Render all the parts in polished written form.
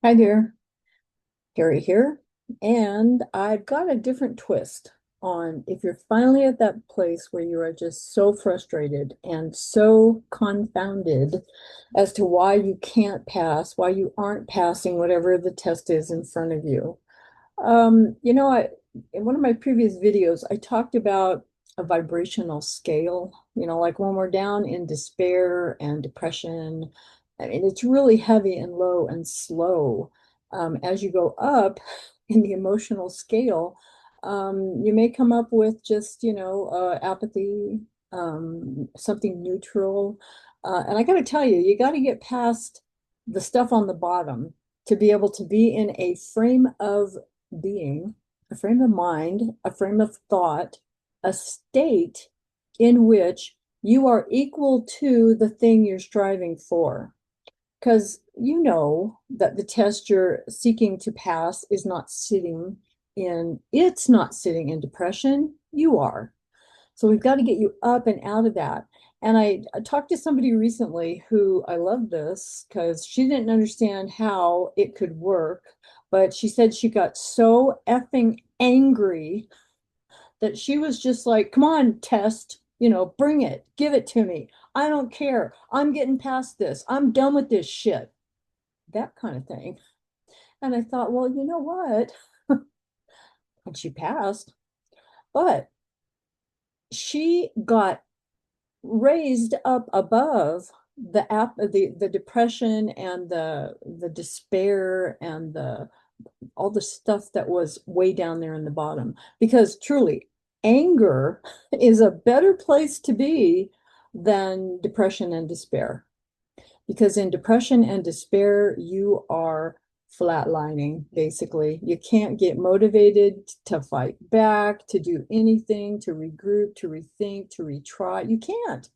Hi there, Carrie here. And I've got a different twist on if you're finally at that place where you are just so frustrated and so confounded as to why you can't pass, why you aren't passing whatever the test is in front of you. In one of my previous videos, I talked about a vibrational scale, like when we're down in despair and depression. I mean, it's really heavy and low and slow. As you go up in the emotional scale, you may come up with just, apathy, something neutral. And I got to tell you, you got to get past the stuff on the bottom to be able to be in a frame of being, a frame of mind, a frame of thought, a state in which you are equal to the thing you're striving for. Because you know that the test you're seeking to pass is not sitting it's not sitting in depression. You are. So we've got to get you up and out of that. And I talked to somebody recently who I love this because she didn't understand how it could work, but she said she got so effing angry that she was just like, come on, test, bring it, give it to me. I don't care. I'm getting past this. I'm done with this shit. That kind of thing. And I thought, well, you know what? And she passed, but she got raised up above the depression and the despair and the all the stuff that was way down there in the bottom, because truly anger is a better place to be than depression and despair, because in depression and despair you are flatlining. Basically, you can't get motivated to fight back, to do anything, to regroup, to rethink, to retry. You can't.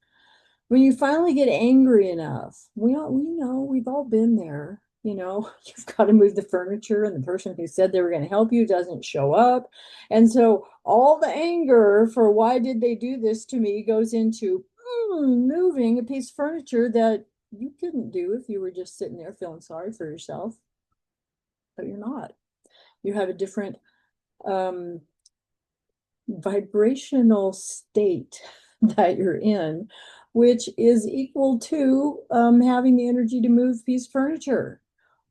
When you finally get angry enough, we know we've all been there. You've got to move the furniture, and the person who said they were going to help you doesn't show up. And so all the anger for why did they do this to me goes into moving a piece of furniture that you couldn't do if you were just sitting there feeling sorry for yourself, but you're not. You have a different um, vibrational state that you're in, which is equal to having the energy to move piece of furniture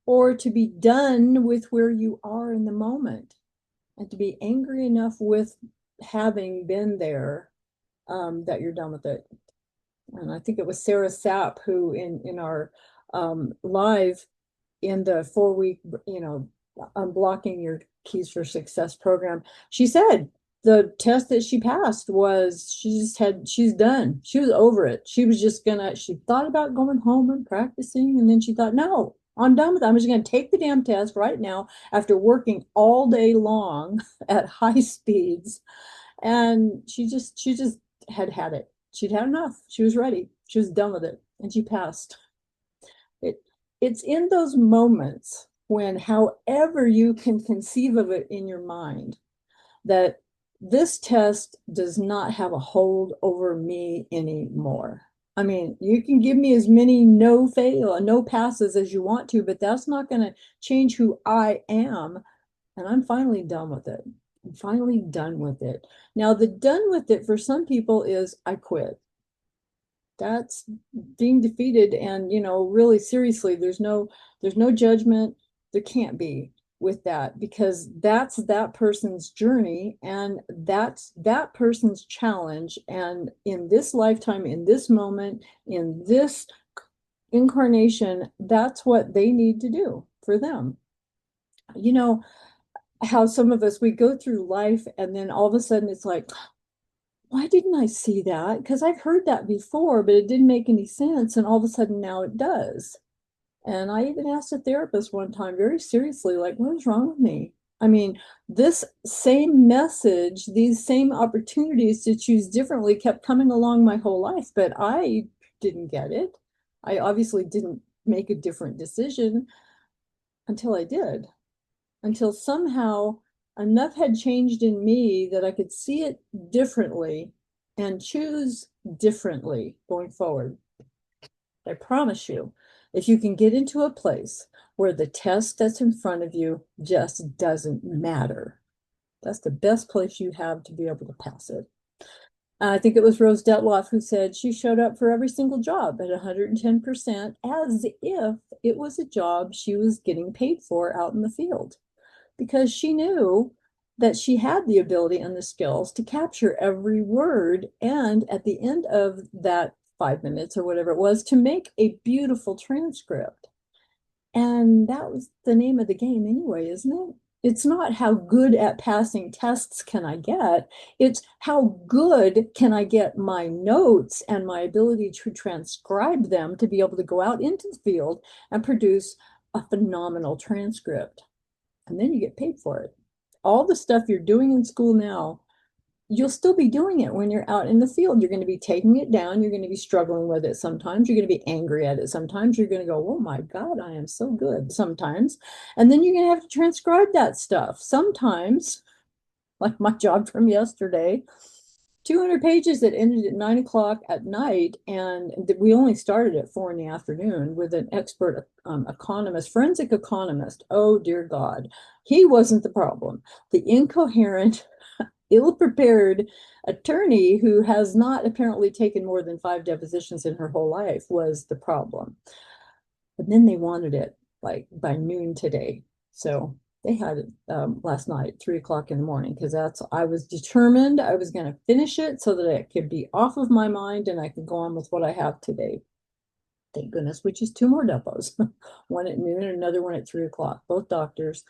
or to be done with where you are in the moment and to be angry enough with having been there, that you're done with it. And I think it was Sarah Sapp who in our live in the 4 week, unblocking your keys for success program, she said the test that she passed was she's done. She was over it. She was just she thought about going home and practicing, and then she thought, no, I'm done with it. I'm just gonna take the damn test right now after working all day long at high speeds. And she just had it. She'd had enough. She was ready. She was done with it, and she passed. It it's in those moments when, however you can conceive of it in your mind, that this test does not have a hold over me anymore. I mean, you can give me as many no passes as you want to, but that's not going to change who I am. And I'm finally done with it. I'm finally done with it. Now, the done with it for some people is I quit. That's being defeated. And really seriously, there's no judgment. There can't be with that, because that's that person's journey and that's that person's challenge. And in this lifetime, in this moment, in this incarnation, that's what they need to do for them. you know how some of us, we go through life and then all of a sudden it's like, why didn't I see that? Because I've heard that before, but it didn't make any sense. And all of a sudden now it does. And I even asked a therapist one time very seriously, like, what is wrong with me? I mean, this same message, these same opportunities to choose differently kept coming along my whole life, but I didn't get it. I obviously didn't make a different decision until I did, until somehow enough had changed in me that I could see it differently and choose differently going forward. I promise you, If you can get into a place where the test that's in front of you just doesn't matter, that's the best place you have to be able to pass it. I think it was Rose Detloff who said she showed up for every single job at 110% as if it was a job she was getting paid for out in the field, because she knew that she had the ability and the skills to capture every word, and at the end of that 5 minutes or whatever it was, to make a beautiful transcript. And that was the name of the game anyway, isn't it? It's not how good at passing tests can I get. It's how good can I get my notes and my ability to transcribe them to be able to go out into the field and produce a phenomenal transcript. And then you get paid for it. All the stuff you're doing in school now, you'll still be doing it when you're out in the field. You're going to be taking it down. You're going to be struggling with it sometimes. You're going to be angry at it sometimes. You're going to go, oh my God, I am so good sometimes. And then you're going to have to transcribe that stuff. Sometimes, like my job from yesterday, 200 pages that ended at 9 o'clock at night. And we only started at 4 in the afternoon with an expert economist, forensic economist. Oh, dear God. He wasn't the problem. The incoherent, ill-prepared attorney who has not apparently taken more than 5 depositions in her whole life was the problem. But then they wanted it like by noon today. So they had it last night, 3 o'clock in the morning, because I was determined I was going to finish it so that it could be off of my mind and I could go on with what I have today. Thank goodness, which is 2 more depots, one at noon and another one at 3 o'clock, both doctors.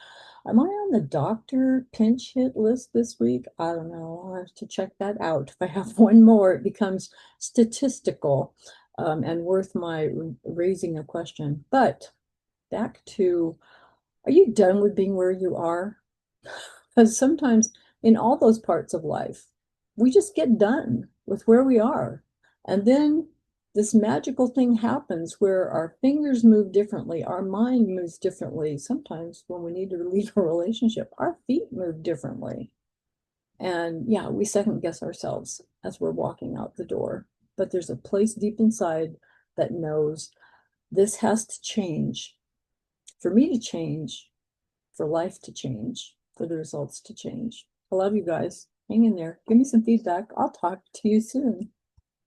Am I on the doctor pinch hit list this week? I don't know. I'll have to check that out. If I have one more, it becomes statistical and worth my raising a question. But back to, are you done with being where you are? Because sometimes in all those parts of life, we just get done with where we are. And then this magical thing happens where our fingers move differently, our mind moves differently. Sometimes when we need to leave a relationship, our feet move differently. And yeah, we second guess ourselves as we're walking out the door. But there's a place deep inside that knows this has to change. For me to change, for life to change, for the results to change. I love you guys. Hang in there. Give me some feedback. I'll talk to you soon.